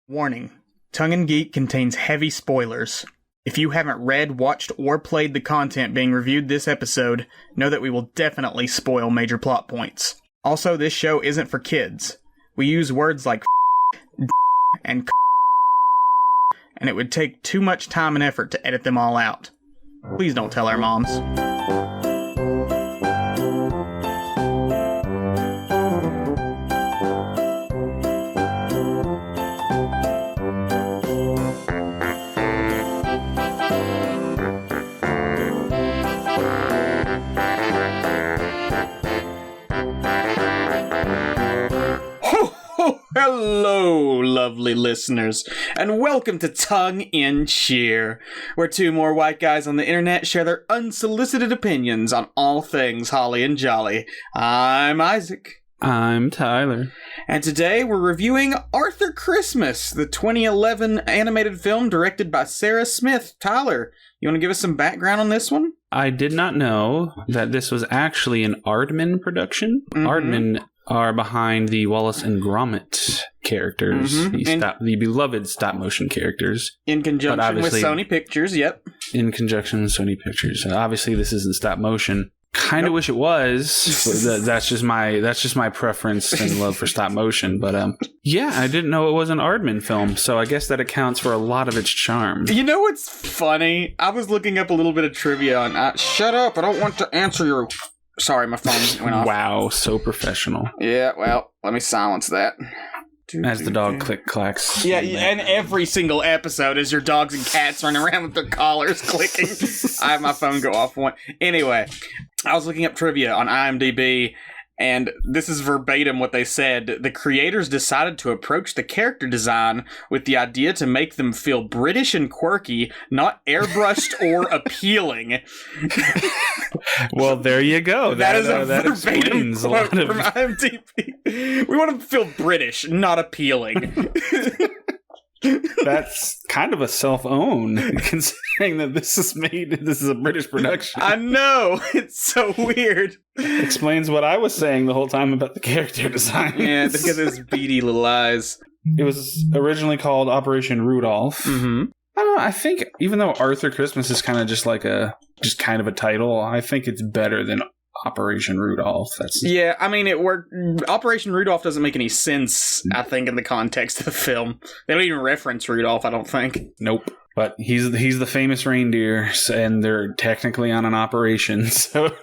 Warning, Tongue and Geek contains heavy spoilers. If you haven't read, watched, or played the content being reviewed this episode, know that we will definitely spoil major plot points. Also, this show isn't for kids. We use words like and and it would take too much time and effort to edit them all out. Please don't tell our moms. Hello, lovely listeners, and welcome to Tongue in Cheer, where two more white guys on the internet share their unsolicited opinions on all things holly and jolly. I'm Isaac. I'm Tyler. And today we're reviewing Arthur Christmas, the 2011 animated film directed by Sarah Smith. Tyler, you want to give us some background on this one? I did not know that this was actually an Aardman production. Mm-hmm. Aardman are behind the Wallace and Gromit characters, the beloved stop-motion characters. In conjunction with Sony Pictures, yep. In conjunction with Sony Pictures. Obviously, this isn't stop-motion. Kind of wish it was. That's just my preference and love for stop-motion. But yeah, I didn't know it was an Aardman film, so I guess that accounts for a lot of its charm. You know what's funny? I was looking up a little bit of trivia on... shut up, I don't want to answer your... Sorry, my phone went off. Wow, so professional. Yeah, well, let me silence that. As the dog click-clacks. Yeah, and every single episode is your dogs and cats running around with their collars clicking. I have my phone go off one. Anyway, I was looking up trivia on IMDb, and this is verbatim what they said. The creators decided to approach the character design with the idea to make them feel British and quirky, not airbrushed or appealing. Well, there you go. That is a that verbatim explains a quote lot of... from IMDb. We want them to feel British, not appealing. That's kind of a self-own, considering that this is a British production. I know! It's so weird. Explains what I was saying the whole time about the character design. Yeah, look at his beady little eyes. It was originally called Operation Rudolph. Mm-hmm. I don't know, I think, even though Arthur Christmas is kind of just kind of a title, I think it's better than Operation Rudolph. Yeah, I mean, it worked. Operation Rudolph doesn't make any sense, I think, in the context of the film. They don't even reference Rudolph, I don't think. Nope. But he's the famous reindeer, and they're technically on an operation, so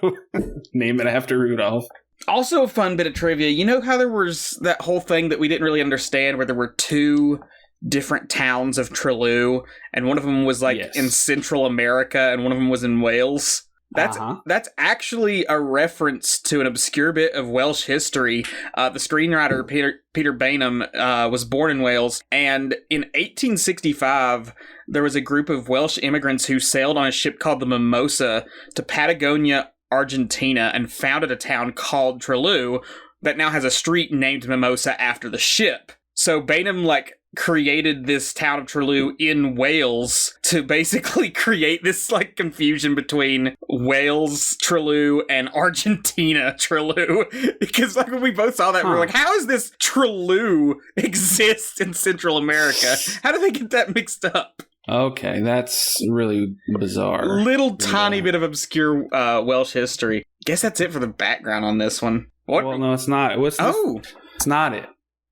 name it after Rudolph. Also a fun bit of trivia. You know how there was that whole thing that we didn't really understand, where there were two different towns of Trelew, and one of them was in Central America, and one of them was in Wales? That's actually a reference to an obscure bit of Welsh history. The screenwriter Peter Bainham was born in Wales, and in 1865, there was a group of Welsh immigrants who sailed on a ship called the Mimosa to Patagonia, Argentina, and founded a town called Trelew that now has a street named Mimosa after the ship. So Bainham, created this town of Trelew in Wales to basically create this confusion between Wales Trelew and Argentina Trelew, because when we both saw that, we were like, how does this Trelew exist in Central America? How do they get that mixed up? Okay, that's really bizarre. Little tiny bit of obscure Welsh history. Guess that's it for the background on this one. What? Well, no, it's not. It's not it.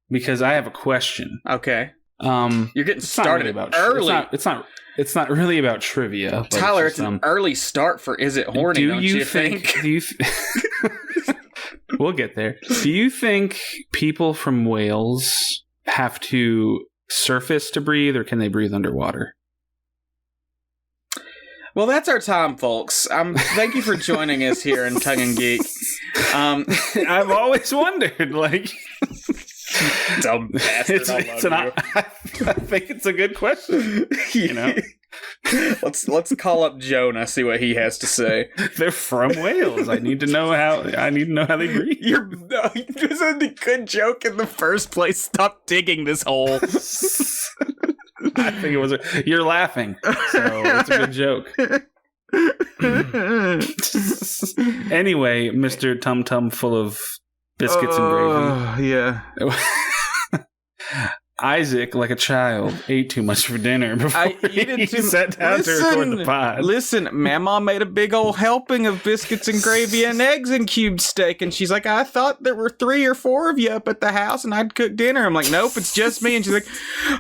Because I have a question. Okay. You're getting started early. It's not really about trivia. Tyler, it's an early start for Is It Horny, don't you think? We'll get there. Do you think people from Wales have to surface to breathe, or can they breathe underwater? Well, that's our time, folks. Thank you for joining us here in Tongue and Geek. I've always wondered, dumb bastard. I think it's a good question. You know, let's call up Jonah, see what he has to say. They're from Wales. I need to know how they breathe. It was a good joke in the first place. Stop digging this hole. I think it was. You're laughing, so it's a good joke. Anyway, Mr. Tum Tum full of biscuits and gravy. Yeah. Isaac, like a child, ate too much for dinner before he sat down to record the pod. Listen, Mama made a big old helping of biscuits and gravy and eggs and cubed steak, and she's like, I thought there were 3 or 4 of you up at the house and I'd cook dinner. I'm like, nope, it's just me. And she's like,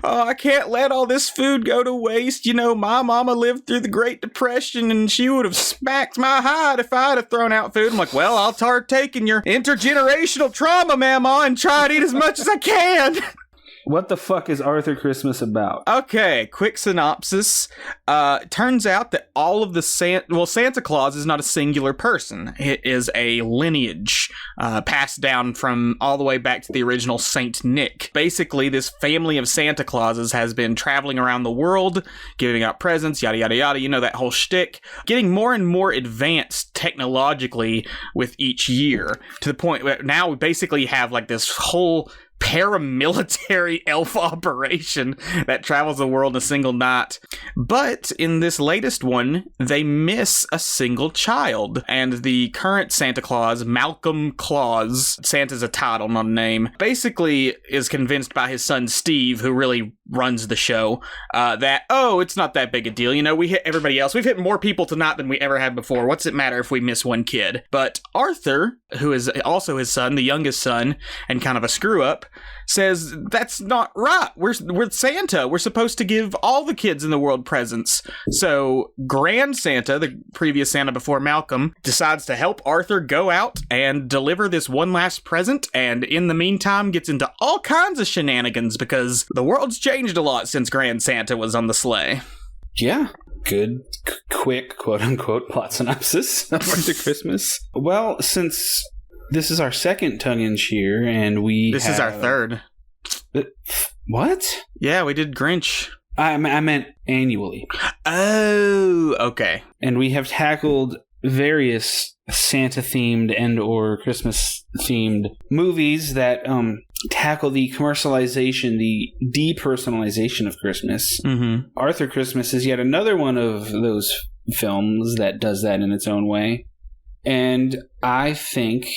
oh, I can't let all this food go to waste. You know, my mama lived through the Great Depression and she would have smacked my hide if I'd have thrown out food. I'm like, well, I'll partake in your intergenerational trauma, Mama, and try to eat as much as I can. What the fuck is Arthur Christmas about? Okay, quick synopsis. Turns out that all of the Santa Claus is not a singular person. It is a lineage passed down from all the way back to the original Saint Nick. Basically, this family of Santa Clauses has been traveling around the world, giving out presents, yada, yada, yada. You know that whole shtick. Getting more and more advanced technologically with each year, to the point where now we basically have like this whole paramilitary elf operation that travels the world in a single night. But in this latest one, they miss a single child. And the current Santa Claus, Malcolm Claus, Santa's a title, not a name, basically is convinced by his son Steve, who really runs the show, that, oh, it's not that big a deal. You know, we hit everybody else. We've hit more people tonight than we ever had before. What's it matter if we miss one kid? But Arthur, who is also his son, the youngest son, and kind of a screw-up, says that's not right. We're Santa. We're supposed to give all the kids in the world presents. So Grandsanta, the previous Santa before Malcolm, decides to help Arthur go out and deliver this one last present, and in the meantime gets into all kinds of shenanigans because the world's changed a lot since Grandsanta was on the sleigh. Yeah. Good, quick, quote-unquote plot synopsis of Arthur Christmas. Well, since this is our second tongue-in-cheer, and This is our third. What? Yeah, we did Grinch. I meant annually. Oh, okay. And we have tackled various Santa-themed and or Christmas-themed movies that tackle the commercialization, the depersonalization of Christmas. Mm-hmm. Arthur Christmas is yet another one of those films that does that in its own way. And I think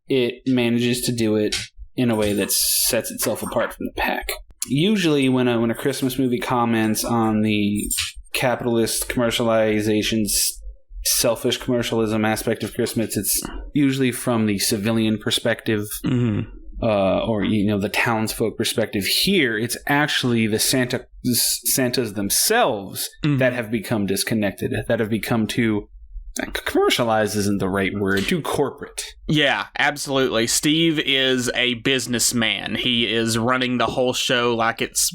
it manages to do it in a way that sets itself apart from the pack. Usually when a Christmas movie comments on the capitalist commercialization's selfish commercialism aspect of Christmas, it's usually from the civilian perspective, or the townsfolk perspective. Here, it's actually the Santas themselves that have become disconnected, that have become too commercialized isn't the right word, too corporate. Yeah, absolutely. Steve is a businessman. He is running the whole show like it's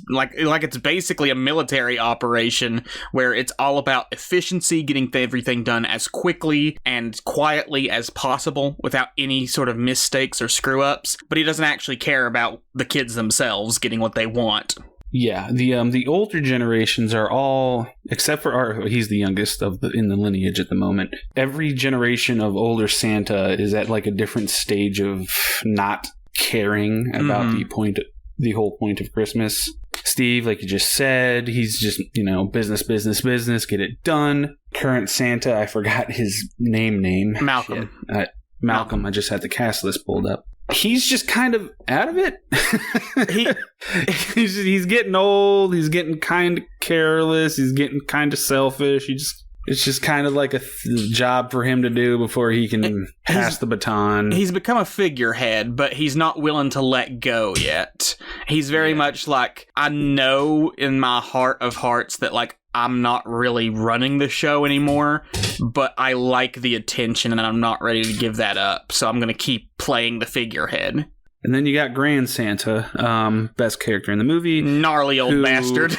basically a military operation where it's all about efficiency, getting everything done as quickly and quietly as possible without any sort of mistakes or screw-ups. But he doesn't actually care about the kids themselves getting what they want. Yeah, the older generations are all, except for he's the youngest in the lineage at the moment. Every generation of older Santa is at like a different stage of not caring about the whole point of Christmas. Steve, like you just said, he's just, business, get it done. Current Santa, I forgot his name. Malcolm. Malcolm, I just had the cast list pulled up. He's just kind of out of it. He's getting old. He's getting kind of careless. He's getting kind of selfish. It's just kind of like a job for him to do before he can pass the baton. He's become a figurehead, but he's not willing to let go yet. He's very much like, I know in my heart of hearts that like I'm not really running the show anymore, but I like the attention and I'm not ready to give that up. So I'm going to keep playing the figurehead. And then you got Grandsanta, best character in the movie. Gnarly old bastard.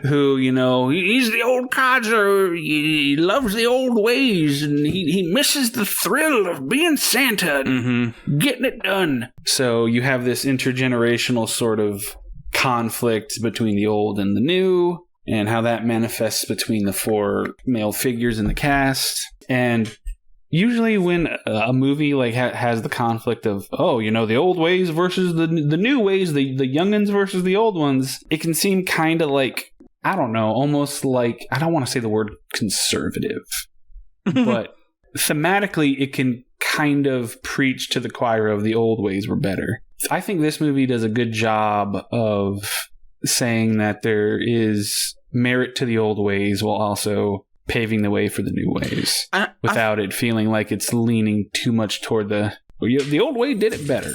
Who, he's the old codger. He loves the old ways and he misses the thrill of being Santa and getting it done. So you have this intergenerational sort of conflict between the old and the new, and how that manifests between the 4 male figures in the cast. And usually when a movie like has the conflict of, the old ways versus the new ways, the youngins versus the old ones, it can seem kind of like, I don't know, almost like, I don't want to say the word conservative, but thematically it can kind of preach to the choir of the old ways were better. I think this movie does a good job of saying that there is merit to the old ways while also paving the way for the new ways without it feeling like it's leaning too much toward the old way did it better.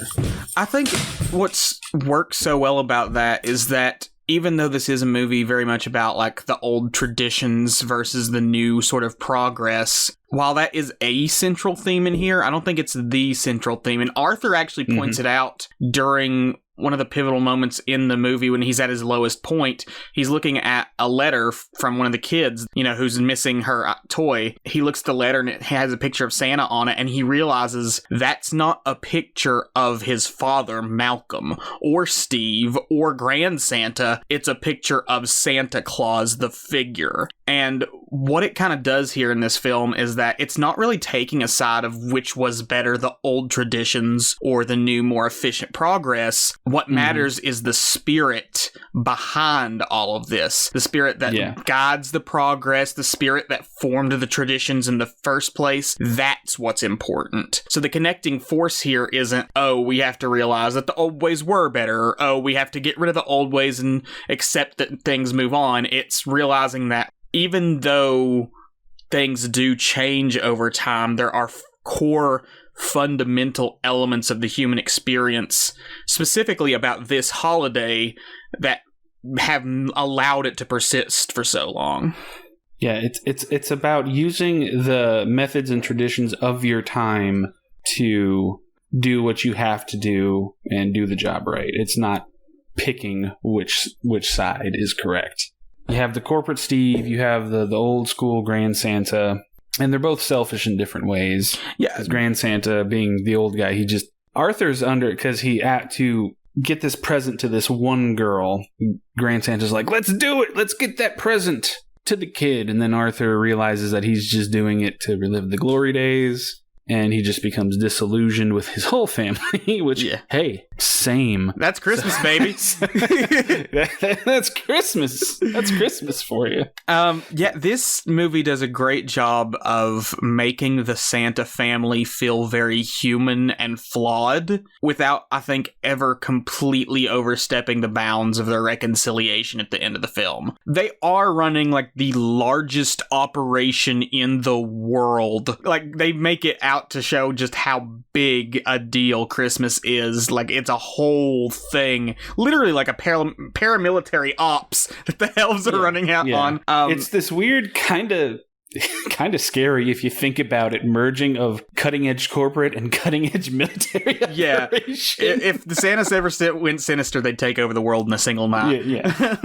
I think what's worked so well about that is that even though this is a movie very much about like the old traditions versus the new sort of progress, while that is a central theme in here, I don't think it's the central theme. And Arthur actually points it out during one of the pivotal moments in the movie when he's at his lowest point. He's looking at a letter from one of the kids, who's missing her toy. He looks at the letter and it has a picture of Santa on it, and he realizes that's not a picture of his father, Malcolm, or Steve, or Grandsanta. It's a picture of Santa Claus, the figure. And what it kind of does here in this film is that it's not really taking a side of which was better, the old traditions or the new, more efficient progress. What matters is the spirit behind all of this. The spirit that guides the progress, the spirit that formed the traditions in the first place. That's what's important. So the connecting force here isn't, oh, we have to realize that the old ways were better, or, oh, we have to get rid of the old ways and accept that things move on. It's realizing that even though things do change over time, there are core fundamental elements of the human experience, specifically about this holiday, that have allowed it to persist for so long. Yeah, it's about using the methods and traditions of your time to do what you have to do and do the job right. It's not picking which side is correct. You have the corporate Steve, you have the old school Grandsanta, and they're both selfish in different ways. Yeah. Because Grandsanta, being the old guy, Arthur's under it because he had to get this present to this one girl. Grandsanta's like, let's do it! Let's get that present to the kid. And then Arthur realizes that he's just doing it to relive the glory days. And he just becomes disillusioned with his whole family, which, hey, same. That's Christmas, baby. That's Christmas. That's Christmas for you. This movie does a great job of making the Santa family feel very human and flawed without, I think, ever completely overstepping the bounds of their reconciliation at the end of the film. They are running, like, the largest operation in the world. Like, they make it out to show just how big a deal Christmas is. Like, it's a whole thing, literally like a paramilitary ops that the elves are running out on. It's this weird kind of scary if you think about it, merging of cutting edge corporate and cutting edge military. If the Santas ever went sinister, they'd take over the world in a single night.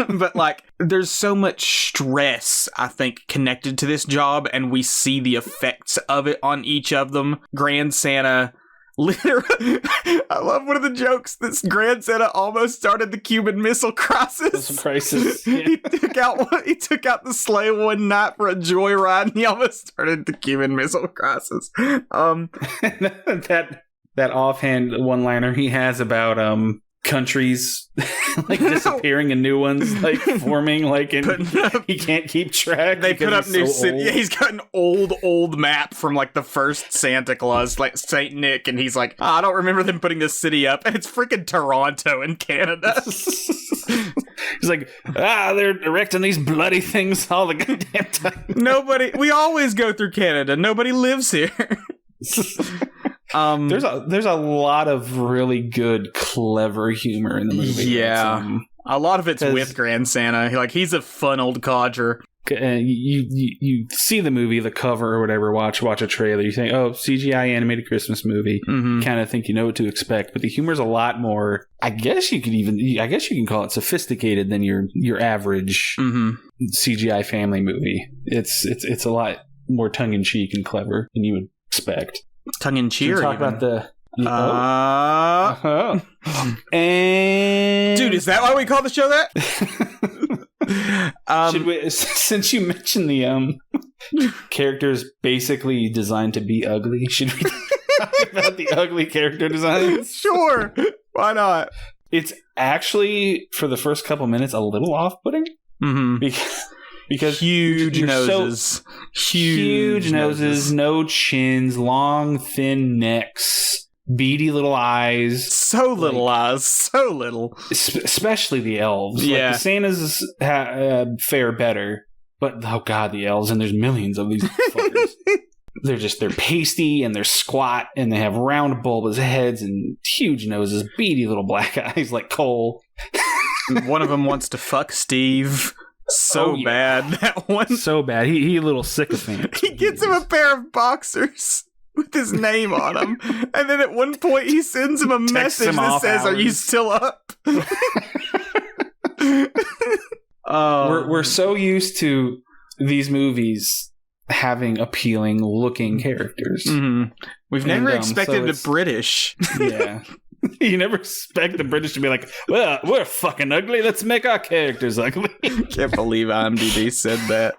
But like, there's so much stress, I think, connected to this job, and we see the effects of it on each of them. Grandsanta, literally, I love one of the jokes that Grandsanta almost started the Cuban Missile Crisis. He took out the sleigh one night for a joyride, and he almost started the Cuban Missile Crisis. That offhand one-liner he has about countries like disappearing and new ones like forming, like, and he can't keep track. They put up new city. Yeah, he's got an old map from like the first Santa Claus, like Saint Nick, and he's like, I don't remember them putting this city up, and it's freaking Toronto in Canada. He's like, they're erecting these bloody things all the goddamn time. We always go through Canada. Nobody lives here. There's a lot of really good, clever humor in the movie. Yeah, a lot of it's with Grandsanta. Like, he's a fun old codger. You see the movie, the cover or whatever, watch a trailer, you think, oh, CGI animated Christmas movie. Kind of think you know what to expect, but the humor's a lot more, I guess you can call it sophisticated than your average CGI family movie. It's a lot more tongue-in-cheek and clever than you would expect. Tongue-in-cheek. Talk about the... And... Dude, is that why we call the show that? Should we, since you mentioned the characters basically designed to be ugly, should we talk about the ugly character designs? Sure. Why not? It's actually, for the first couple minutes, a little off-putting. Because huge noses, huge noses, no chins, long, thin necks, beady little eyes. So little eyes. So little. Especially the elves. Yeah. Like, the Santas fare better. But, oh God, the elves, and there's millions of these fuckers. They're pasty, and they're squat, and they have round bulbous heads and huge noses, beady little black eyes like coal. One of them wants to fuck Steve so bad. That one. So bad. He a little sycophant. He gets him a pair of boxers with his name on them. And then at one point he sends him a message that says, "Are you still up?" We're so used to these movies having appealing looking characters. Mm-hmm. We've never expected the British. Yeah. You never expect the British to be like, well, we're fucking ugly. Let's make our characters ugly. Can't believe IMDb said that.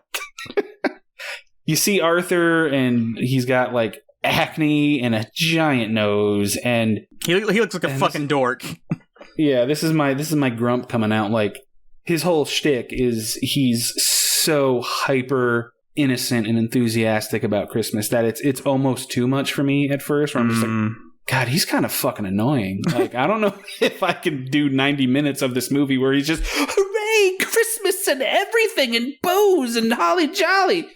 You see Arthur, and he's got like acne and a giant nose, and he looks like a fucking dork. Yeah, this is my grump coming out. Like, his whole shtick is he's so hyper innocent and enthusiastic about Christmas that it's almost too much for me at first. Where I'm just like, God, he's kind of fucking annoying. Like, I don't know if I can do 90 minutes of this movie where he's just, hooray, Christmas and everything and bows and holly jolly.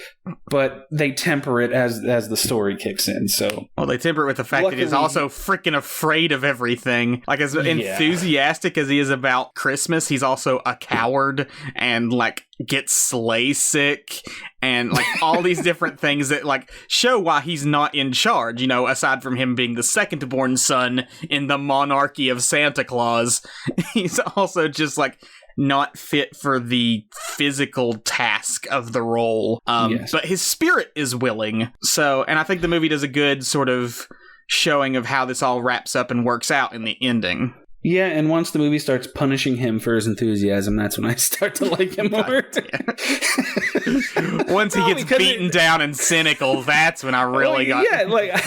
But they temper it as the story kicks in. So, well, they temper it with the fact that he's also freaking afraid of everything. Like, as enthusiastic as he is about Christmas, he's also a coward and like gets sleigh sick and like all these different things that like show why he's not in charge. You know, aside from him being the second born son in the monarchy of Santa Claus, he's also just like not fit for the physical task of the role. But his spirit is willing. So, and I think the movie does a good sort of showing of how this all wraps up and works out in the ending. Yeah, and once the movie starts punishing him for his enthusiasm, that's when I start to like him more. Once he gets beaten down and cynical, that's when I really got... Yeah, like,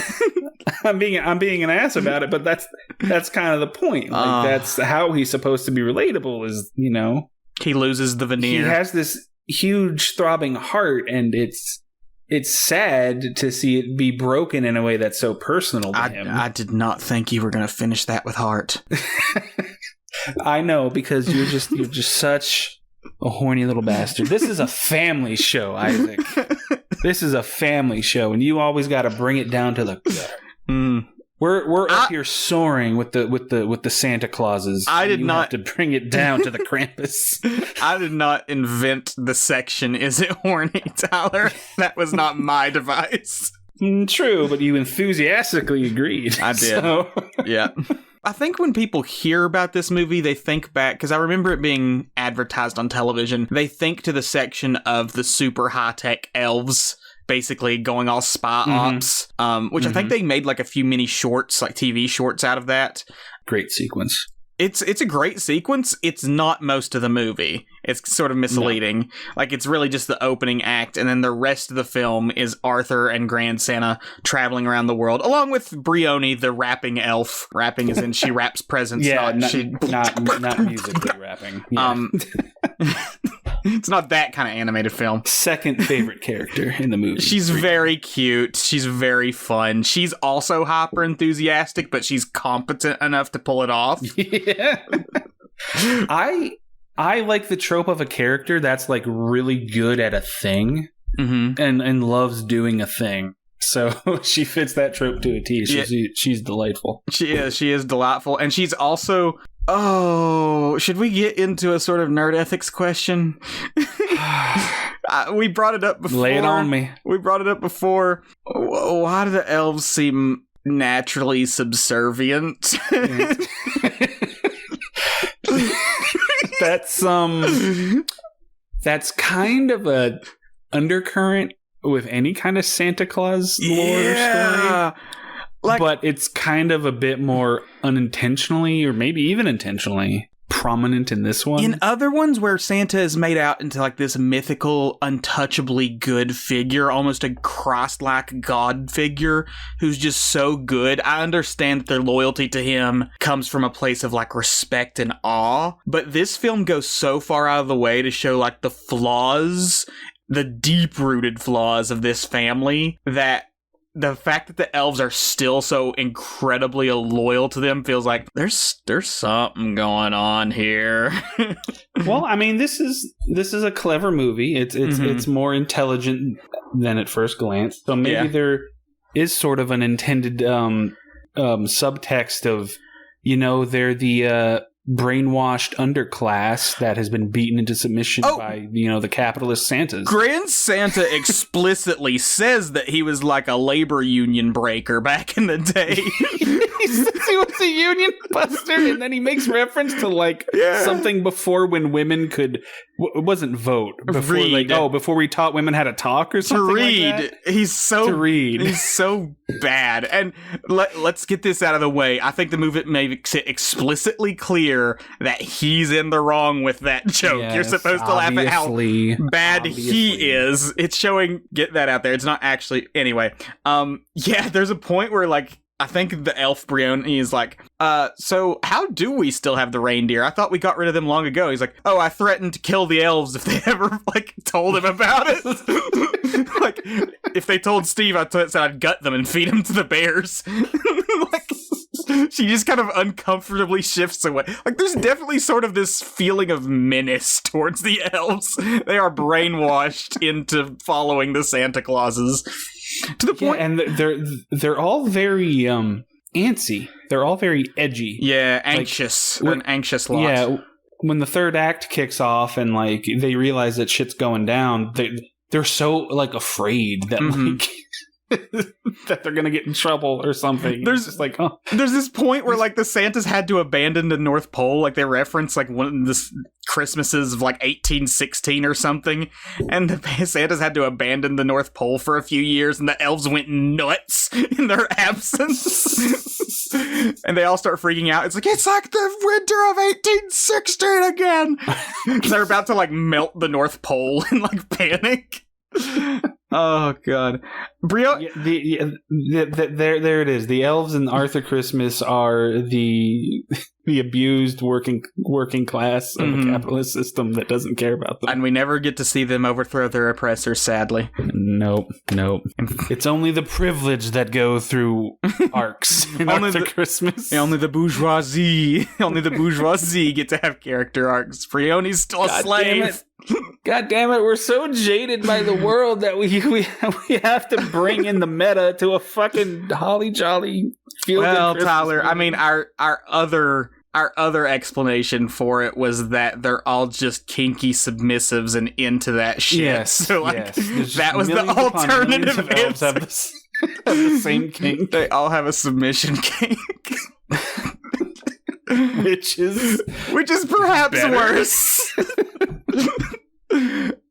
I'm being an ass about it, but that's kind of the point. Like, that's how he's supposed to be relatable, is, you know... He loses the veneer. He has this huge throbbing heart, and it's sad to see it be broken in a way that's so personal to him. I did not think you were going to finish that with heart. I know, because you're just such a horny little bastard. This is a family show, Isaac. This is a family show, and you always got to bring it down to the gutter. We're up here soaring with the Santa Clauses. I did not have to bring it down to the Krampus. I did not invent the section. Is it horny, Tyler? That was not my device. True, but you enthusiastically agreed. I did. So. Yeah. I think when people hear about this movie, they think back, because I remember it being advertised on television, they think to the section of the super high-tech elves basically going all spy ops, which I think they made like a few mini shorts, like TV shorts out of that. Great sequence. It's a great sequence. It's not most of the movie. It's sort of misleading. No. Like, it's really just the opening act, and then the rest of the film is Arthur and Grandsanta traveling around the world, along with Brioni, the rapping elf. Rapping as in she raps presents. Yeah, not musically rapping. Yeah. It's not that kind of animated film. Second favorite character in the movie. She's very cute. She's very fun. She's also hyper enthusiastic, but she's competent enough to pull it off. Yeah. I like the trope of a character that's like really good at a thing and loves doing a thing. So she fits that trope to a T. She's delightful. She is delightful. And she's also... Oh, should we get into a sort of nerd ethics question? We brought it up before. Lay it on me. We brought it up before. Why do the elves seem naturally subservient? That's kind of a undercurrent with any kind of Santa Claus lore story. But it's kind of a bit more unintentionally, or maybe even intentionally, prominent in this one. In other ones where Santa is made out into like this mythical, untouchably good figure, almost a Christ-like God figure who's just so good, I understand that their loyalty to him comes from a place of like respect and awe. But this film goes so far out of the way to show like the flaws, the deep-rooted flaws of this family, that the fact that the elves are still so incredibly loyal to them feels like there's something going on here. Well, I mean, this is a clever movie. It's more intelligent than at first glance. So maybe there is sort of an intended subtext of, they're the brainwashed underclass that has been beaten into submission by, the capitalist Santas. Grandsanta explicitly says that he was like a labor union breaker back in the day. He says he was a union buster, and then he makes reference to something before when women could it wasn't vote before read. Before we taught women how to talk or something to read. Like that. He's so bad. And let's get this out of the way. I think the movie makes it explicitly clear that he's in the wrong with that joke. Yes, you're supposed to laugh at how bad he is. It's showing. Get that out there. It's not actually anyway. There's a point where I think the elf Brioni is like, so how do we still have the reindeer? I thought we got rid of them long ago. He's like, oh, I threatened to kill the elves if they ever, told him about it. If they told Steve, I said I'd gut them and feed them to the bears. She just kind of uncomfortably shifts away. There's definitely sort of this feeling of menace towards the elves. They are brainwashed into following the Santa Clauses. To the point, and they're all very antsy. They're all very edgy. Yeah, anxious. An anxious lot. Yeah, when the third act kicks off and they realize that shit's going down, they're so afraid that that they're gonna get in trouble or something. There's just there's this point where the Santas had to abandon the North Pole. They reference one of the Christmases of 1816 or something, and the Santas had to abandon the North Pole for a few years, and the elves went nuts in their absence. And they all start freaking out. It's like the winter of 1816 again. They're about to melt the North Pole in panic. Oh god, Brio. There it is. The elves in Arthur Christmas are the abused working class of a capitalist system that doesn't care about them, and we never get to see them overthrow their oppressors. Sadly, nope. It's only the privileged that go through arcs in Arthur Christmas. Only the bourgeoisie get to have character arcs. Brioni's still a slave. God damn it, we're so jaded by the world that we have to bring in the meta to a fucking holly jolly feel. Well, Tyler, movie. I mean our other explanation for it was that they're all just kinky submissives and into that shit. Yes. So that was the alternative answer. Have the same kink. They all have a submission kink. Which is perhaps better. Worse.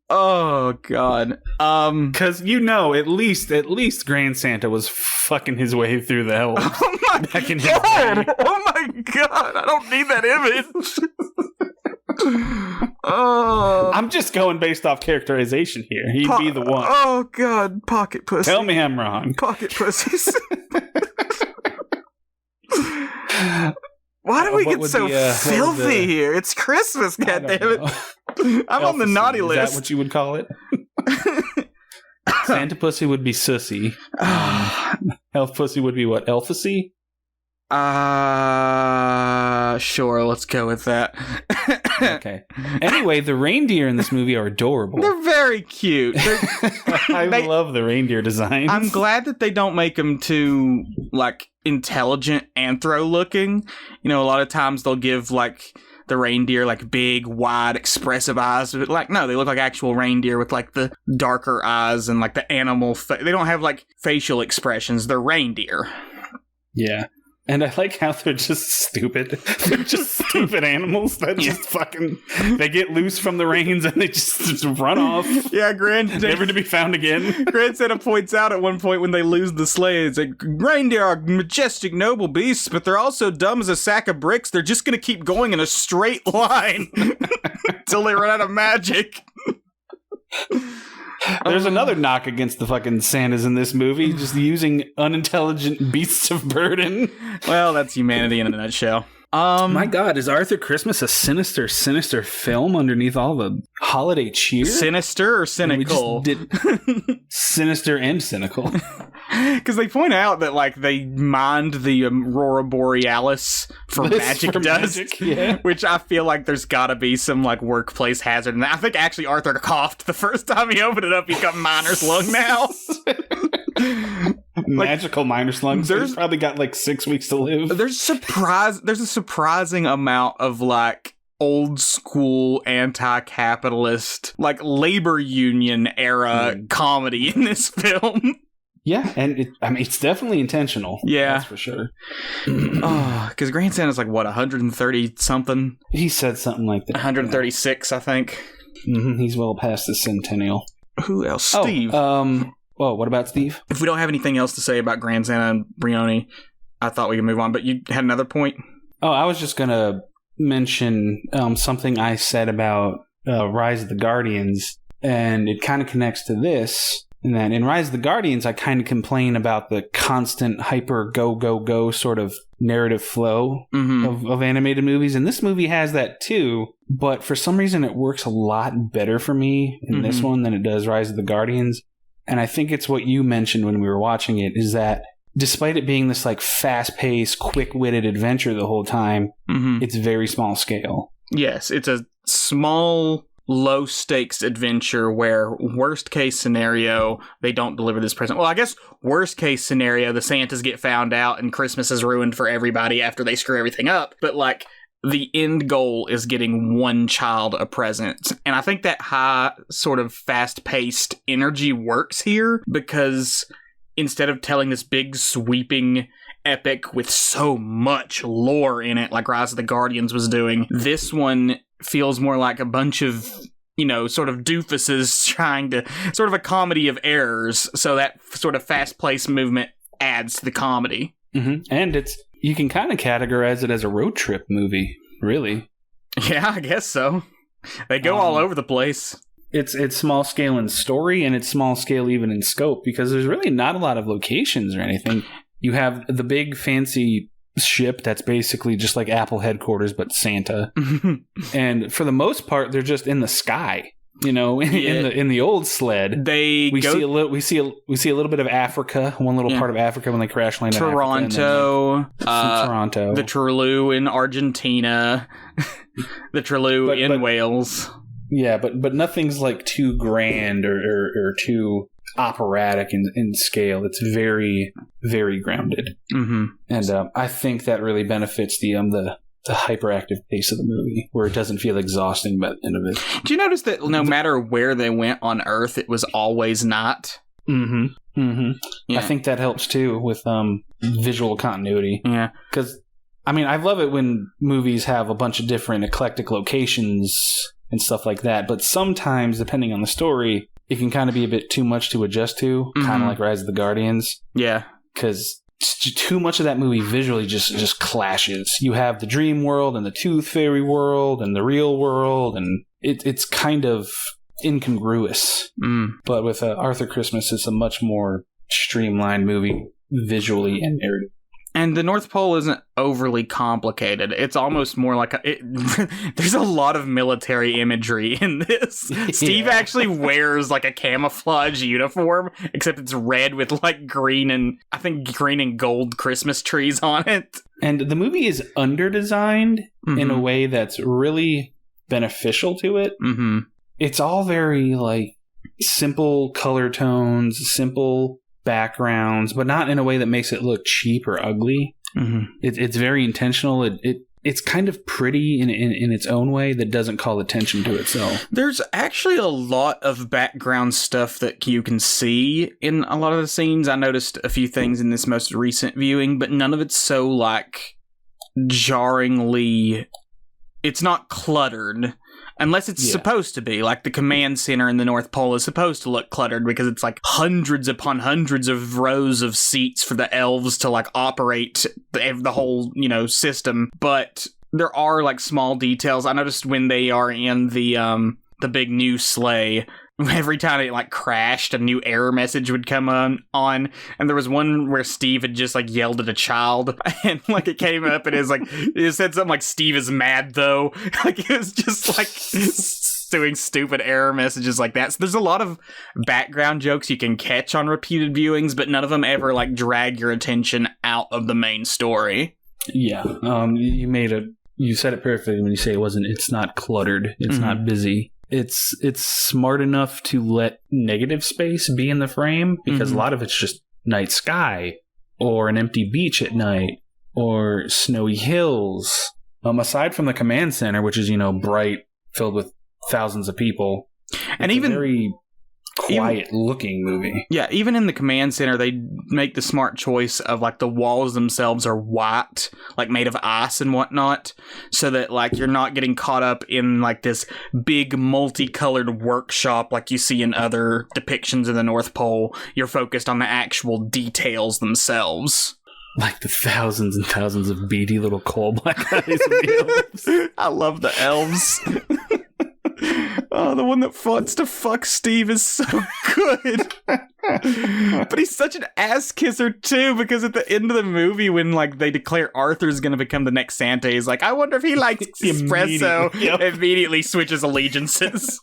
Oh god. Because at least Grandsanta was fucking his way through the hell. Oh my back in god! Oh my god! I don't need that image. Oh, I'm just going based off characterization here. He'd be the one. Oh god, pocket pussy. Tell me I'm wrong. Pocket pussies. Why do we get so filthy here? It's Christmas, goddammit. I'm on the naughty list. Is that what you would call it? Santa pussy would be sussy. Elf pussy would be what? Elfusy? Sure, let's go with that. Okay. Anyway, the reindeer in this movie are adorable. They're very cute. I love the reindeer designs. I'm glad that they don't make them too, intelligent anthro looking. A lot of times they'll give, the reindeer, big, wide, expressive eyes. But, no, they look like actual reindeer with, the darker eyes and, the animal. They don't have, facial expressions. They're reindeer. Yeah. And I like how they're just stupid. They're just stupid animals that just fucking... They get loose from the reins and they just run off. Yeah, never to be found again. Grandsanta points out at one point when they lose the sleigh, it's reindeer are majestic, noble beasts, but they're also dumb as a sack of bricks. They're just going to keep going in a straight line until they run out of magic. There's another knock against the fucking Santas in this movie, just using unintelligent beasts of burden. Well, that's humanity in a nutshell. My God, is Arthur Christmas a sinister film underneath all the holiday cheer? Sinister or cynical? Sinister and cynical. Because they point out that, like, they mined the Aurora Borealis for magic dust, which I feel like there's gotta be some, like, workplace hazard. And I think actually Arthur coughed the first time he opened it up. He got miner's lung now. Magical miner's lungs. There's probably got, like, 6 weeks to live. There's a surprising amount of, like, old school anti-capitalist, like, labor union era comedy in this film. Yeah, and it's definitely intentional. Yeah. That's for sure. Because Grandsanta's like, what, 130 something? He said something like that. 136, I think. Mm-hmm. He's well past the centennial. Who else? Steve. What about Steve? If we don't have anything else to say about Grandsanta and Brioni, I thought we could move on, but you had another point? Oh, I was just going to mention something I said about Rise of the Guardians, and it kind of connects to this. And that in Rise of the Guardians, I kind of complain about the constant hyper go sort of narrative flow of animated movies. And this movie has that too. But for some reason, it works a lot better for me in this one than it does Rise of the Guardians. And I think it's what you mentioned when we were watching it, is that despite it being this like fast-paced, quick-witted adventure the whole time, it's very small scale. Yes, it's a small, low-stakes adventure where, worst-case scenario, they don't deliver this present. Well, I guess worst-case scenario, the Santas get found out and Christmas is ruined for everybody after they screw everything up. But, like, the end goal is getting one child a present. And I think that high, sort of fast-paced energy works here because instead of telling this big, sweeping epic with so much lore in it, like Rise of the Guardians was doing, this one feels more like a bunch of, sort of doofuses trying to, sort of a comedy of errors. So that sort of fast-paced movement adds to the comedy. And you can kind of categorize it as a road trip movie, really. Yeah, I guess so. They go all over the place. It's small scale in story, and it's small scale even in scope, because there's really not a lot of locations or anything. You have the big fancy ship that's basically just like Apple headquarters, but Santa. And for the most part, they're just in the sky. In the old sled, we see a little bit of Africa, one little part of Africa when they crash land in Toronto, Toronto, the Trelew in Argentina, the Trelew in Wales. Yeah, but nothing's like too grand or too operatic in scale. It's very, very grounded, and I think that really benefits the hyperactive pace of the movie, where it doesn't feel exhausting by the end of it. Do you notice that no matter where they went on Earth, it was always not? Yeah. I think that helps too with visual continuity. Yeah, because I love it when movies have a bunch of different eclectic locations and stuff like that, but sometimes, depending on the story, it can kind of be a bit too much to adjust to, kind of like Rise of the Guardians. Yeah, because too much of that movie visually just clashes. You have the dream world and the tooth fairy world and the real world, and it's kind of incongruous. But with Arthur Christmas, it's a much more streamlined movie visually and narrative. And the North Pole isn't overly complicated. It's almost more like there's a lot of military imagery in this. Yeah. Steve actually wears like a camouflage uniform, except it's red with like green and gold Christmas trees on it. And the movie is under-designed in a way that's really beneficial to it. It's all very like simple color tones, simple backgrounds, but not in a way that makes it look cheap or ugly. It's very intentional. It's kind of pretty in its own way that doesn't call attention to itself. There's actually a lot of background stuff that you can see in a lot of the scenes. I noticed a few things in this most recent viewing, but none of it's so like jarringly. It's not cluttered. Unless it's supposed to be. Like the command center in the North Pole is supposed to look cluttered because it's like hundreds upon hundreds of rows of seats for the elves to like operate the whole, system. But there are like small details. I noticed when they are in the big new sleigh, every time it like crashed, a new error message would come on, and there was one where Steve had just like yelled at a child, and like it came up and it said something like "Steve is mad though," like it was just like just doing stupid error messages like that. So there's a lot of background jokes you can catch on repeated viewings, but none of them ever like drag your attention out of the main story. Yeah. You said it perfectly when you say it's not cluttered. It's not busy. It's smart enough to let negative space be in the frame because a lot of it's just night sky or an empty beach at night or snowy hills. Aside from the command center, which is, bright, filled with thousands of people, and even a very quiet looking movie. Yeah, even in the command center, they make the smart choice of like the walls themselves are white, like made of ice and whatnot, so that like you're not getting caught up in like this big multicolored workshop like you see in other depictions of the North Pole. You're focused on the actual details themselves. Like the thousands and thousands of beady little coal black eyes of the elves. I love the elves. Oh, the one that wants to fuck Steve is so good. But he's such an ass kisser too, because at the end of the movie, when like they declare Arthur's going to become the next Santa, he's like, I wonder if he likes espresso. Immediately switches allegiances.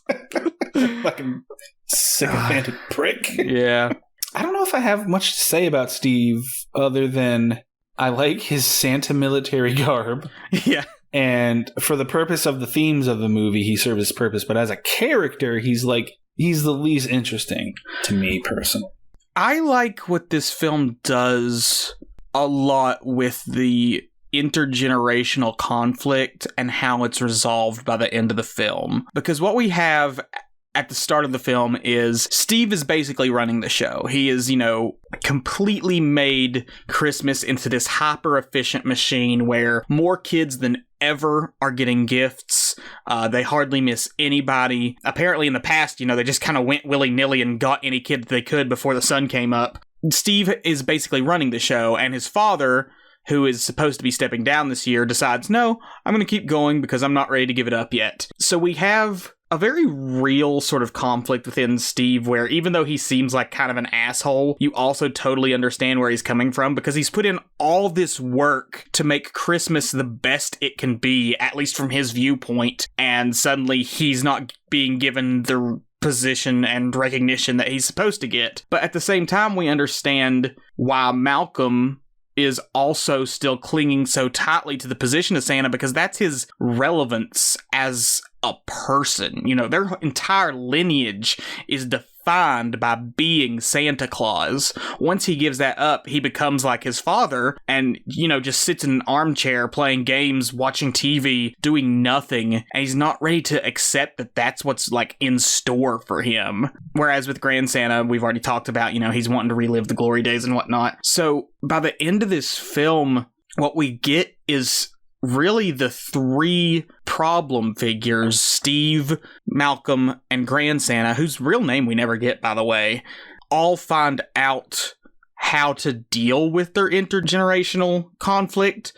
Fucking sycophantic prick. Yeah. I don't know if I have much to say about Steve other than I like his Santa military garb. Yeah. And for the purpose of the themes of the movie, he serves his purpose. But as a character, he's the least interesting to me personally. I like what this film does a lot with the intergenerational conflict and how it's resolved by the end of the film. Because what we have at the start of the film is Steve is basically running the show. He is, completely made Christmas into this hyper-efficient machine where more kids than ever are getting gifts. They hardly miss anybody. Apparently in the past, they just kind of went willy-nilly and got any kid that they could before the sun came up. Steve is basically running the show, and his father, who is supposed to be stepping down this year, decides, no, I'm going to keep going because I'm not ready to give it up yet. So we have a very real sort of conflict within Steve where even though he seems like kind of an asshole, you also totally understand where he's coming from because he's put in all this work to make Christmas the best it can be, at least from his viewpoint, and suddenly he's not being given the position and recognition that he's supposed to get. But at the same time, we understand why Malcolm is also still clinging so tightly to the position of Santa because that's his relevance as a person. Their entire lineage is defined by being Santa Claus. Once he gives that up, he becomes like his father and, just sits in an armchair playing games, watching TV, doing nothing. And he's not ready to accept that that's what's like in store for him. Whereas with Grandsanta, we've already talked about, he's wanting to relive the glory days and whatnot. So by the end of this film, what we get is really the three problem figures, Steve, Malcolm, and Grandsanta, whose real name we never get, by the way, all find out how to deal with their intergenerational conflict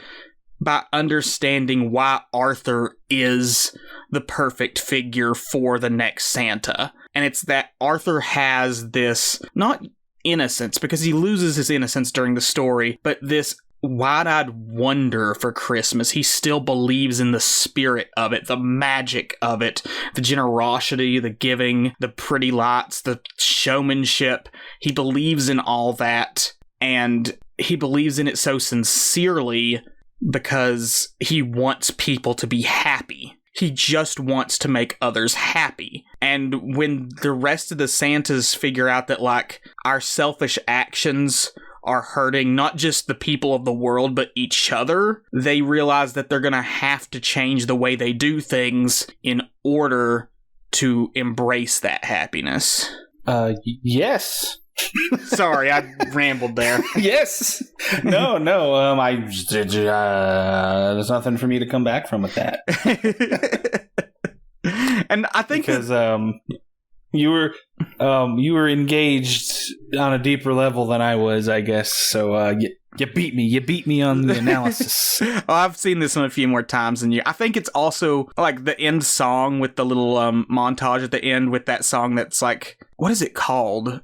by understanding why Arthur is the perfect figure for the next Santa. And it's that Arthur has this, not innocence, because he loses his innocence during the story, but this wide-eyed wonder for Christmas. He still believes in the spirit of it, the magic of it, the generosity, the giving, the pretty lights, the showmanship. He believes in all that, and he believes in it so sincerely because he wants people to be happy. He just wants to make others happy. And when the rest of the Santas figure out that, like, our selfish actions are hurting not just the people of the world, but each other, they realize that they're going to have to change the way they do things in order to embrace that happiness. Yes. Sorry, I rambled there. Yes. No. There's nothing for me to come back from with that. And I think because you were engaged on a deeper level than I was, I guess. So you beat me. You beat me on the analysis. Well, I've seen this one a few more times than you. I think it's also like the end song with the little montage at the end with that song that's like, what is it called?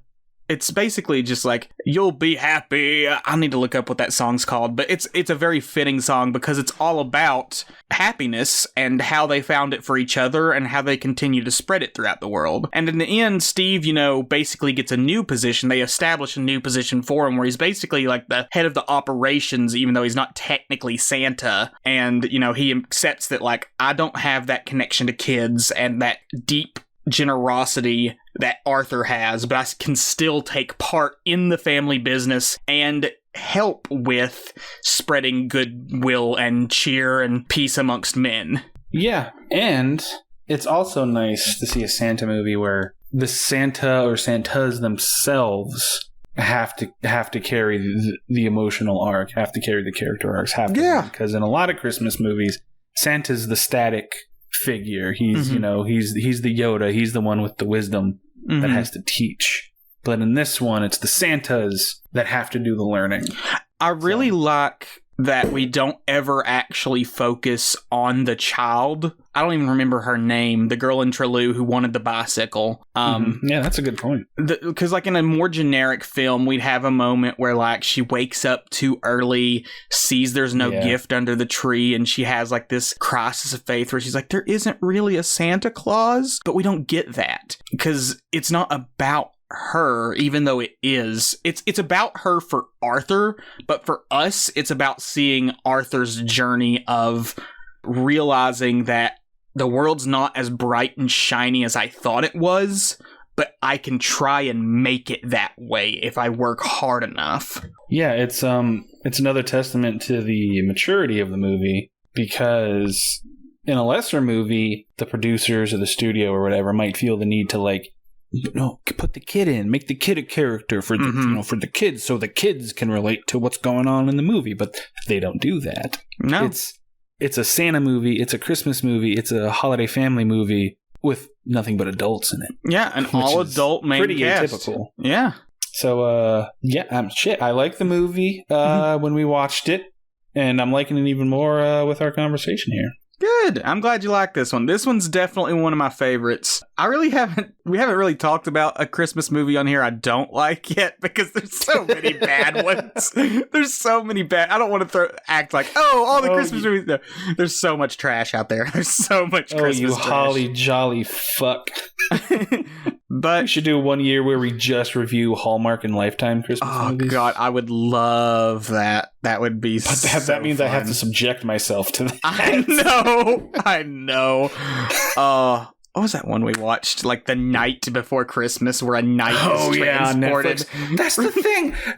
It's basically just like, you'll be happy. I need to look up what that song's called, but it's a very fitting song because it's all about happiness and how they found it for each other and how they continue to spread it throughout the world. And in the end, Steve, basically gets a new position. They establish a new position for him where he's basically like the head of the operations, even though he's not technically Santa. And, he accepts that, like, I don't have that connection to kids and that deep generosity that Arthur has, but I can still take part in the family business and help with spreading goodwill and cheer and peace amongst men. Yeah, and it's also nice to see a Santa movie where the Santa or Santas themselves have to carry the emotional arc, have to carry the character arcs, because in a lot of Christmas movies, Santa's the static figure. He's he's the Yoda, he's the one with the wisdom that has to teach. But in this one, it's the Santas that have to do the learning. I really like that we don't ever actually focus on the child. I don't even remember her name, the girl in Trelew who wanted the bicycle. Yeah, that's a good point. Because like in a more generic film, we'd have a moment where like she wakes up too early, sees there's no gift under the tree, and she has like this crisis of faith where she's like, there isn't really a Santa Claus, but we don't get that because it's not about her, even though it is. It's about her for Arthur, but for us, it's about seeing Arthur's journey of realizing that the world's not as bright and shiny as I thought it was, but I can try and make it that way if I work hard enough. Yeah, it's another testament to the maturity of the movie, because in a lesser movie, the producers or the studio or whatever might feel the need to like, no, put the kid in, make the kid a character for the for the kids, so the kids can relate to what's going on in the movie. But they don't do that. No, it's a Santa movie, it's a Christmas movie, it's a holiday family movie with nothing but adults in it. Yeah, an all adult main pretty cast. Atypical. Yeah. So I like the movie when we watched it, and I'm liking it even more with our conversation here. Good. I'm glad you like this one. This one's definitely one of my favorites. We haven't really talked about a Christmas movie on here I don't like yet because there's so many bad ones. There's so many bad. I don't want to act like, all the Christmas movies. No, there's so much trash out there. There's so much Christmas you trash. holly jolly fuck. But we should do one year where we just review Hallmark and Lifetime Christmas movies. Oh God, I would love that. That would be that means fun. I have to subject myself to that. I know. What was that one we watched? Like The Night Before Christmas, where a knight is transported. Netflix.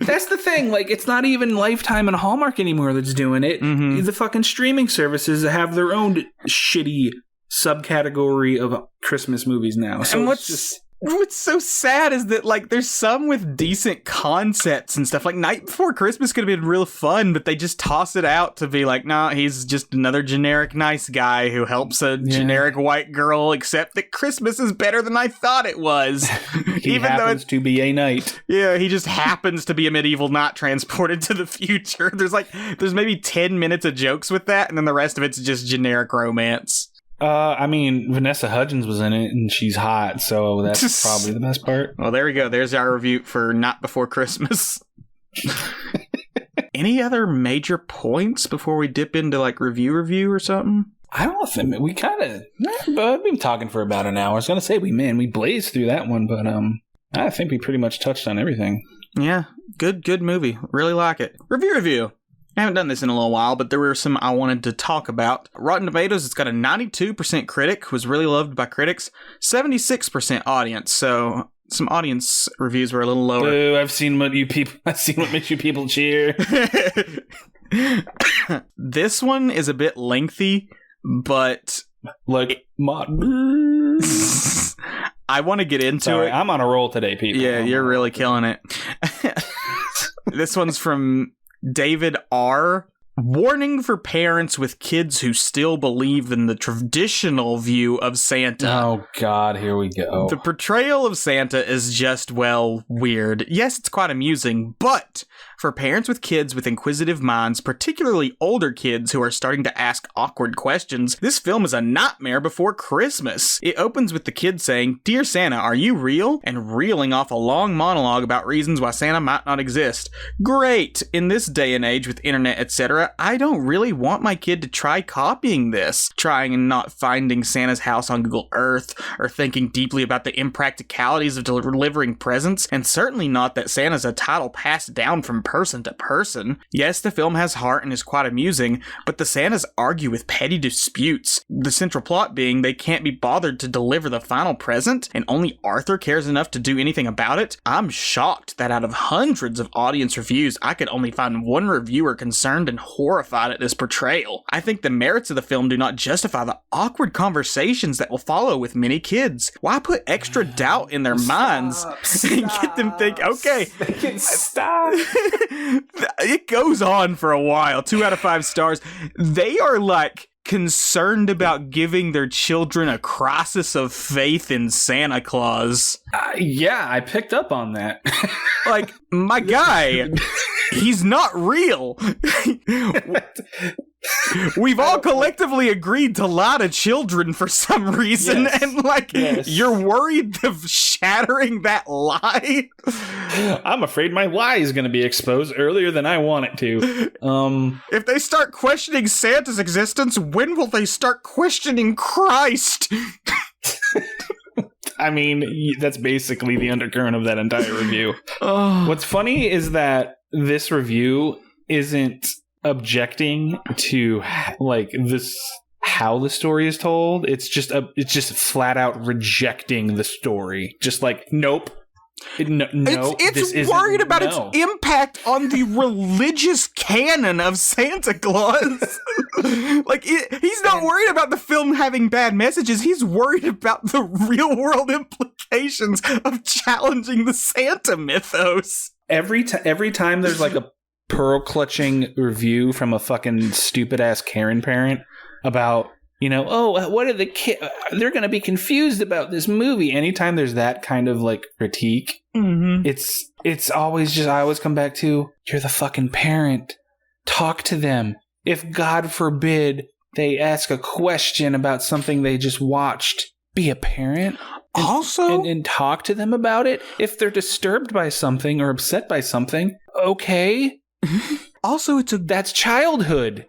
That's the thing. Like, it's not even Lifetime and Hallmark anymore that's doing it. The fucking streaming services have their own shitty subcategory of Christmas movies now. So and what's so sad is that, like, there's some with decent concepts and stuff. Like, Night Before Christmas could have been real fun, but they just toss it out to be like, nah, he's just another generic nice guy who helps a generic white girl, except that Christmas is better than I thought it was. He happens to be a knight. Yeah, he just happens to be a medieval knight transported to the future. There's maybe 10 minutes of jokes with that, and then the rest of it's just generic romance. I mean, Vanessa Hudgens was in it, and she's hot, so that's probably the best part. Well, there we go. There's our review for Not Before Christmas. Any other major points before we dip into, like, review or something? I don't think we kind of... We've been talking for about an hour. I was going to say, we blazed through that one, but I think we pretty much touched on everything. Yeah, good movie. Really like it. Review. I haven't done this in a little while, but there were some I wanted to talk about. Rotten Tomatoes, it's got a 92% critic, was really loved by critics, 76% audience, so some audience reviews were a little lower. Boo, I've seen what makes you people cheer. This one is a bit lengthy, but... Like, I want to get into it. I'm on a roll today, people. Yeah, you're really killing it. This one's from... David R. Warning for parents with kids who still believe in the traditional view of Santa. Oh, God, here we go. The portrayal of Santa is just, weird. Yes, it's quite amusing, but For parents with kids with inquisitive minds, particularly older kids who are starting to ask awkward questions, this film is a nightmare before Christmas. It opens with the kid saying, "Dear Santa, are you real?" and reeling off a long monologue about reasons why Santa might not exist. Great! In this day and age with internet, etc., I don't really want my kid to try copying this, trying and not finding Santa's house on Google Earth, or thinking deeply about the impracticalities of delivering presents, and certainly not that Santa's a title passed down from person to person. Yes, the film has heart and is quite amusing, but the Santas argue with petty disputes, the central plot being they can't be bothered to deliver the final present, and only Arthur cares enough to do anything about it. I'm shocked that out of hundreds of audience reviews, I could only find one reviewer concerned and horrified at this portrayal. I think the merits of the film do not justify the awkward conversations that will follow with many kids. Why put extra doubt in their minds and get them think, okay, stop. It goes on for a while. 2 out of 5 stars. They are like concerned about giving their children a crisis of faith in Santa Claus. Yeah, I picked up on that. Like, my guy, he's not real. We've all collectively agreed to lie to children for some reason, yes. And You're worried of shattering that lie? I'm afraid my lie is going to be exposed earlier than I want it to. If they start questioning Santa's existence, when will they start questioning Christ? I mean, that's basically the undercurrent of that entire review. What's funny is that this review isn't objecting to this how the story is told. It's just flat out rejecting the story. Just like, nope. No, it's worried about its impact on the religious canon of Santa Claus. He's not worried about the film having bad messages. He's worried about the real world implications of challenging the Santa mythos. Every time there's like a pearl clutching review from a fucking stupid ass Karen parent about, what are the kids? They're going to be confused about this movie. Anytime there's that kind of critique, it's always just, I always come back to, you're the fucking parent. Talk to them. If God forbid they ask a question about something they just watched, be a parent. And talk to them about it. If they're disturbed by something or upset by something, okay. Also, that's childhood.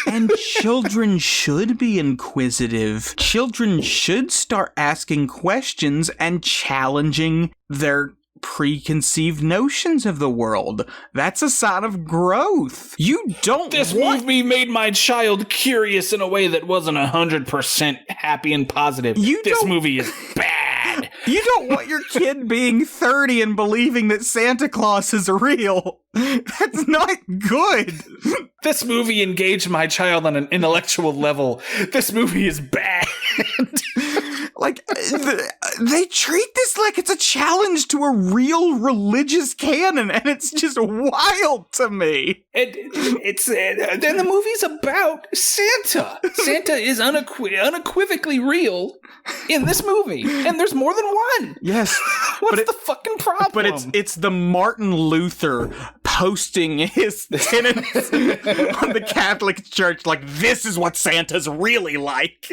And children should be inquisitive. Children should start asking questions and challenging their preconceived notions of the world. That's a sign of growth. This movie made my child curious in a way that wasn't 100% happy and positive. This movie is bad. You don't want your kid being 30 and believing that Santa Claus is real. That's not good. This movie engaged my child on an intellectual level. This movie is bad. They treat this like it's a challenge to a real religious canon, and it's just wild to me. Then the movie's about Santa. Santa is unequivocally real in this movie, and there's more than one. Yes. What's the fucking problem? But it's the Martin Luther posting his tenets on the Catholic Church this is what Santa's really like.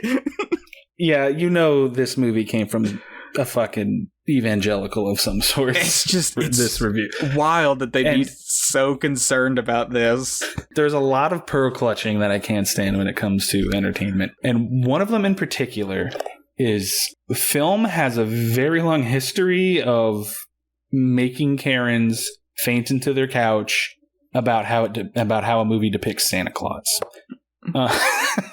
Yeah, this movie came from a fucking evangelical of some sort. It's just this review. Wild that they'd be so concerned about this. There's a lot of pearl clutching that I can't stand when it comes to entertainment. And one of them in particular is film has a very long history of making Karens faint into their couch about how a movie depicts Santa Claus.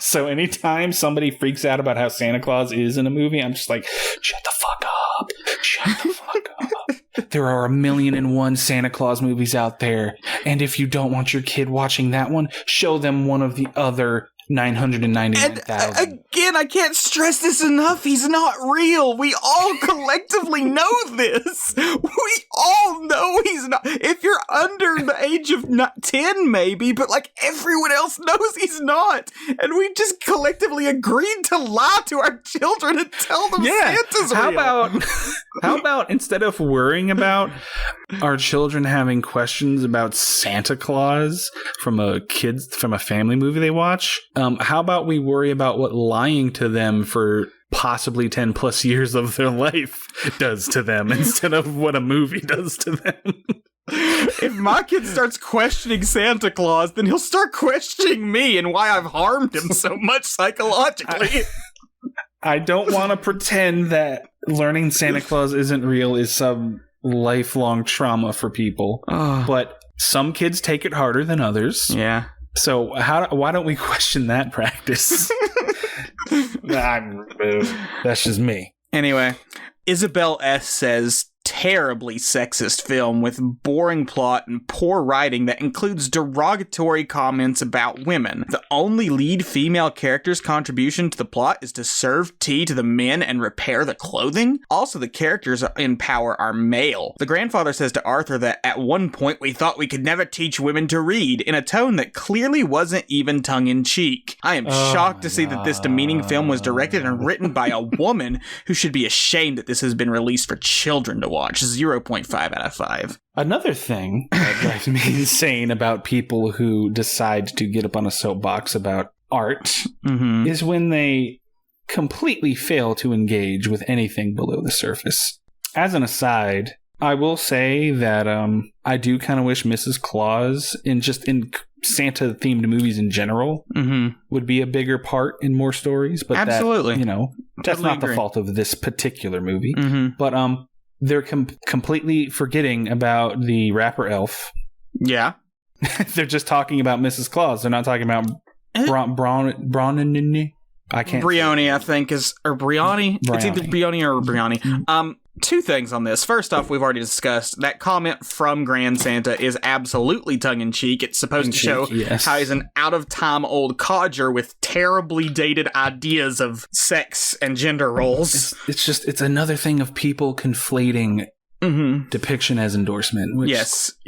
So anytime somebody freaks out about how Santa Claus is in a movie, I'm just like, shut the fuck up. Shut the fuck up. There are 1,000,001 Santa Claus movies out there. And if you don't want your kid watching that one, show them one of the other 999,000. Again, I can't stress this enough. He's not real. We all collectively know this. We all know he's not. If you're under the age of 10, maybe, but everyone else knows he's not. And we just collectively agreed to lie to our children and tell them Santa's real. How about instead of worrying about our children having questions about Santa Claus from a family movie they watch, how about we worry about what lying to them for possibly 10 plus years of their life does to them instead of what a movie does to them? If my kid starts questioning Santa Claus, then he'll start questioning me and why I've harmed him so much psychologically. I don't want to pretend that learning Santa Claus isn't real is some lifelong trauma for people, but some kids take it harder than others. Yeah. So why don't we question that practice? That's just me. Anyway, Isabel S. says, terribly sexist film with boring plot and poor writing that includes derogatory comments about women. The only lead female character's contribution to the plot is to serve tea to the men and repair the clothing. Also, the characters in power are male. The grandfather says to Arthur that at one point we thought we could never teach women to read, in a tone that clearly wasn't even tongue-in-cheek. I am shocked to see that this demeaning film was directed and written by a woman who should be ashamed that this has been released for children to watch. 0.5 out of 5. Another thing that drives me insane about people who decide to get up on a soapbox about art is when they completely fail to engage with anything below the surface. As an aside, I will say that I do kind of wish Mrs. Claus, in Santa-themed movies in general, would be a bigger part in more stories. But absolutely, that's not the fault of this particular movie. But they're completely forgetting about the rapper elf. Yeah. They're just talking about Mrs. Claus. They're not talking about Brioni, I think, or Brioni. It's either Brioni or Brioni. Two things on this. First off, we've already discussed that comment from Grandsanta is absolutely tongue-in-cheek. It's supposed to show how he's an out-of-time old codger with terribly dated ideas of sex and gender roles. It's another thing of people conflating depiction as endorsement, which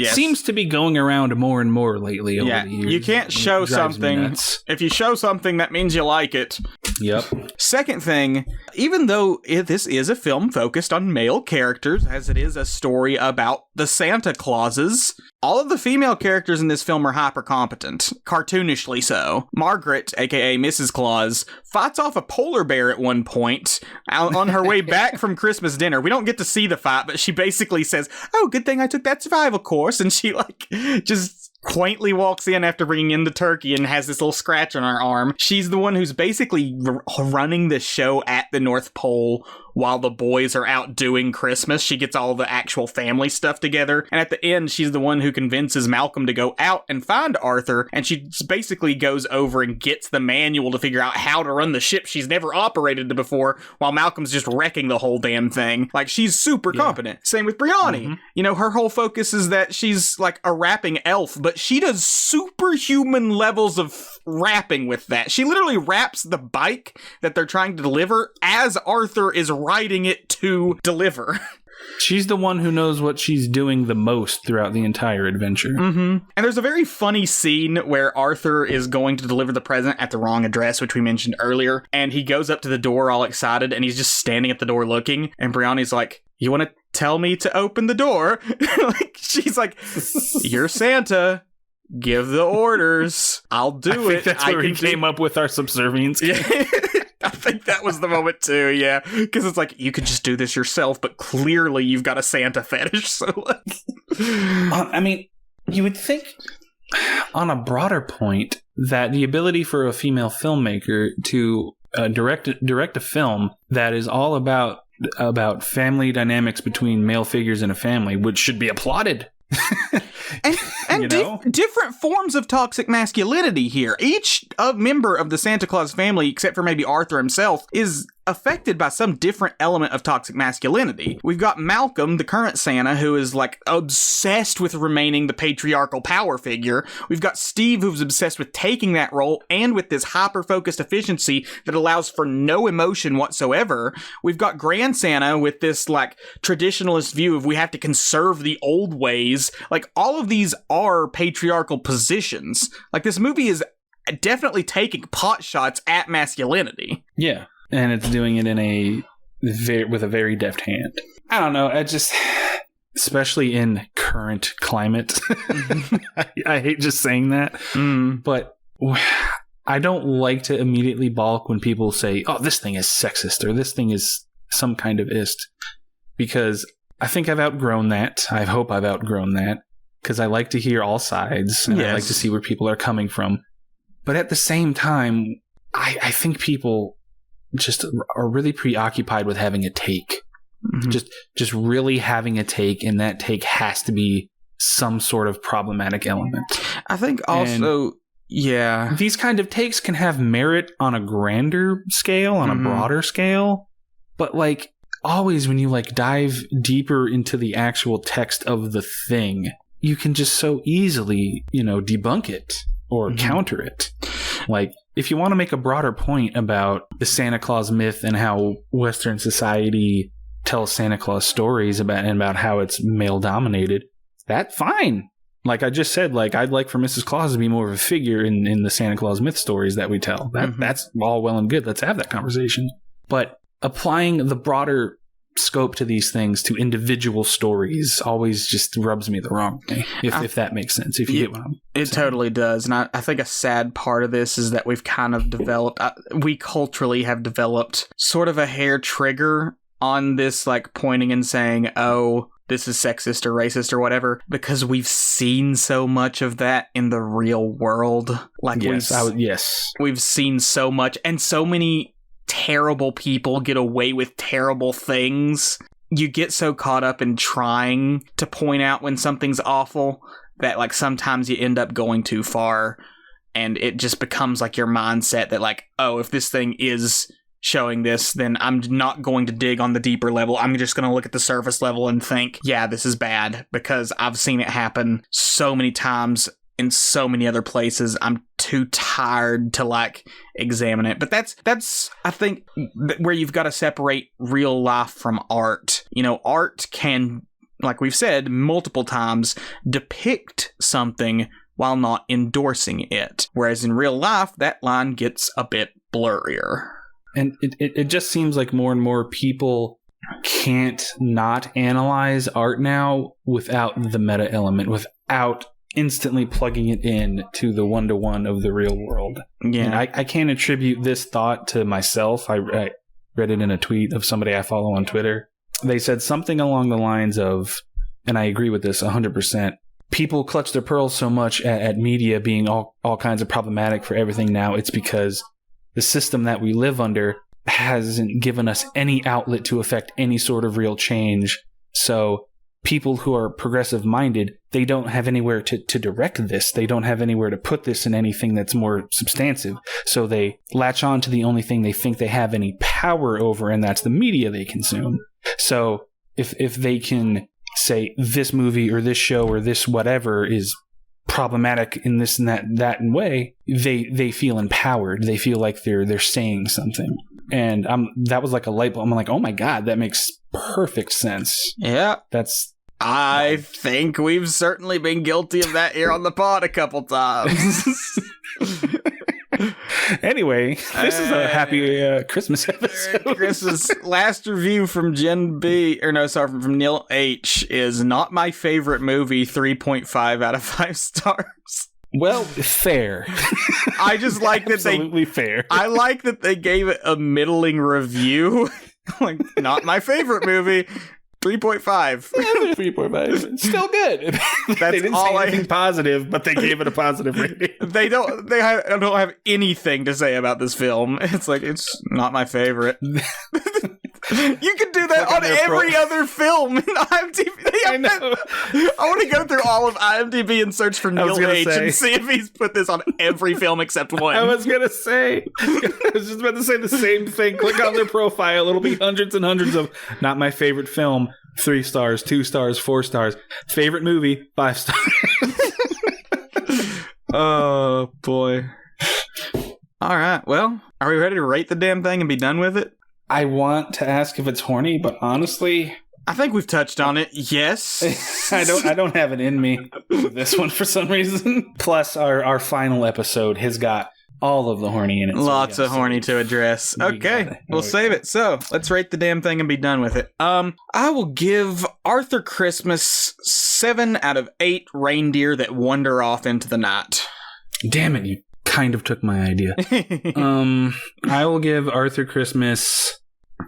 seems to be going around more and more lately over the years. You can't show something. If you show something, that means you like it. Yep. Second thing, even though this is a film focused on male characters, as it is a story about the Santa Clauses, all of the female characters in this film are hyper-competent, cartoonishly so. Margaret, aka Mrs. Claus, fights off a polar bear at one point on her way back from Christmas dinner. We don't get to see the fight, but she basically says, "Oh, good thing I took that survival course," and she just quaintly walks in after bringing in the turkey and has this little scratch on her arm. She's the one who's basically running the show at the North Pole while the boys are out doing Christmas. She gets all the actual family stuff together, and at the end, she's the one who convinces Malcolm to go out and find Arthur, and she basically goes over and gets the manual to figure out how to run the ship she's never operated before, while Malcolm's just wrecking the whole damn thing. She's super competent. Same with Brioni. Her whole focus is that she's like a rapping elf, but she does superhuman levels of rapping with that. She literally raps the bike that they're trying to deliver as Arthur is riding it to deliver. She's the one who knows what she's doing the most throughout the entire adventure. And there's a very funny scene where Arthur is going to deliver the present at the wrong address, which we mentioned earlier, and he goes up to the door all excited, and he's just standing at the door looking, and Brioni's like, "You want to tell me to open the door?" She's like, "You're Santa. Give the orders. I'll do it." I think that's where we came up with our subservience. I think that was the moment too, yeah. Because it's like, you could just do this yourself, but clearly you've got a Santa fetish, so I mean, you would think, on a broader point, that the ability for a female filmmaker to direct a film that is all about family dynamics between male figures in a family, which should be applauded. And different forms of toxic masculinity here. Each member of the Santa Claus family, except for maybe Arthur himself, is affected by some different element of toxic masculinity. We've got Malcolm, the current Santa, who is obsessed with remaining the patriarchal power figure. We've got Steve, who's obsessed with taking that role and with this hyper-focused efficiency that allows for no emotion whatsoever. We've got Grandsanta with this traditionalist view of we have to conserve the old ways. All of these are patriarchal positions. This movie is definitely taking pot shots at masculinity. Yeah. And it's doing it with a very deft hand. I don't know. especially in current climate. I hate just saying that, but I don't like to immediately balk when people say, oh, this thing is sexist or this thing is some kind of ist, because I think I've outgrown that. I hope I've outgrown that, because I like to hear all sides and I like to see where people are coming from. But at the same time, I think people just are really preoccupied with having a take. Just really having a take, and that take has to be some sort of problematic element. I think also... Yeah. These kind of takes can have merit on a grander scale, on a broader scale, but like always when you like dive deeper into the actual text of the thing, you can just so easily, debunk it or counter it. Like if you want to make a broader point about the Santa Claus myth and how Western society tells Santa Claus stories about how it's male dominated, that's fine. Like I just said, like I'd like for Mrs. Claus to be more of a figure in the Santa Claus myth stories that we tell. That's all well and good. Let's have that conversation. But applying the broader scope to these things, to individual stories, always just rubs me the wrong way, if that makes sense. If you get what I'm saying. It totally does. And I think a sad part of this is that we've kind of developed, we culturally have developed sort of a hair trigger on this, like pointing and saying, oh, this is sexist or racist or whatever, because we've seen so much of that in the real world. Like, we've seen so much, and so many terrible people get away with terrible things. You get so caught up in trying to point out when something's awful that, like, sometimes you end up going too far, and it just becomes, like, your mindset that, like, oh, if this thing is showing this, then I'm not going to dig on the deeper level. I'm just going to look at the surface level and think, yeah, this is bad, because I've seen it happen so many times in so many other places. I'm too tired to like examine it. But that's I think where you've got to separate real life from art. Art can, like we've said multiple times, depict something while not endorsing it. Whereas in real life, that line gets a bit blurrier. And it just seems like more and more people can't not analyze art now without the meta element, without instantly plugging it in to the one-to-one of the real world. Yeah. And I can't attribute this thought to myself. I read it in a tweet of somebody I follow on Twitter. They said something along the lines of, and I agree with this 100%, people clutch their pearls so much at media being all kinds of problematic for everything now. It's because the system that we live under hasn't given us any outlet to affect any sort of real change. So people who are progressive-minded, they don't have anywhere to direct this. They don't have anywhere to put this in anything that's more substantive. So they latch on to the only thing they think they have any power over, and that's the media they consume. So if they can say this movie or this show or this whatever is problematic in this and that way, they feel empowered. They feel like they're saying something. And that was like a light bulb. I'm like, oh my God, that makes perfect sense. Yeah. I think we've certainly been guilty of that here on the pod a couple times. Anyway, this is a happy Christmas episode. Christmas. Last review from from Neil H. is not my favorite movie, 3.5 out of 5 stars. Well, fair. I just like that absolutely fair. I like that they gave it a middling review. Like, not my favorite movie. 3.5. Yeah, 3.5. Still good. They didn't say anything positive, but they gave it a positive rating. They don't have anything to say about this film. It's like, it's not my favorite. You can do that on every other film in IMDb. I know. I want to go through all of IMDb and search for Neil H. and see if he's put this on every film except one. I was just about to say the same thing. Click on their profile. It'll be hundreds and hundreds of not my favorite film, 3 stars, 2 stars, 4 stars. Favorite movie, 5 stars. Oh, boy. All right. Well, are we ready to rate the damn thing and be done with it? I want to ask if it's horny, but honestly, I think we've touched on it. Yes. I don't have it in me with this one for some reason. Plus, our final episode has got all of the horny in it. Lots of horny to address. Okay, we'll save it. So let's rate the damn thing and be done with it. I will give Arthur Christmas 7 out of 8 reindeer that wander off into the night. Damn it, you kind of took my idea. I will give Arthur Christmas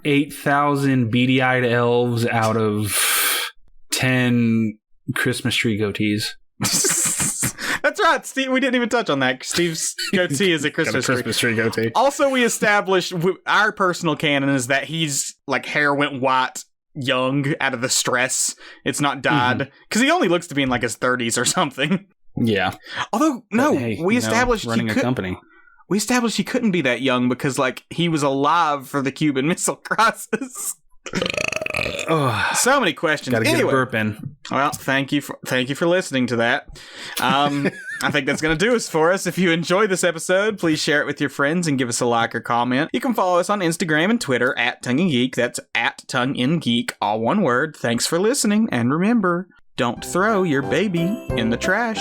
8,000 beady-eyed elves out of 10 Christmas tree goatees. That's right, Steve. We didn't even touch on that. Steve's goatee is a Christmas tree goatee. Also, we established our personal canon is that he's like hair went white young out of the stress. It's not dyed because he only looks to be in like his 30s or something. Yeah. Although we established running a company. We established he couldn't be that young because like he was alive for the Cuban Missile Crisis. So many questions. Gotta get a burp in. Well, thank you for listening to that. I think that's going to do us for us. If you enjoyed this episode, please share it with your friends and give us a like or comment. You can follow us on Instagram and Twitter at Tongue in Geek. That's at Tongue in Geek, all one word. Thanks for listening, and remember, don't throw your baby in the trash.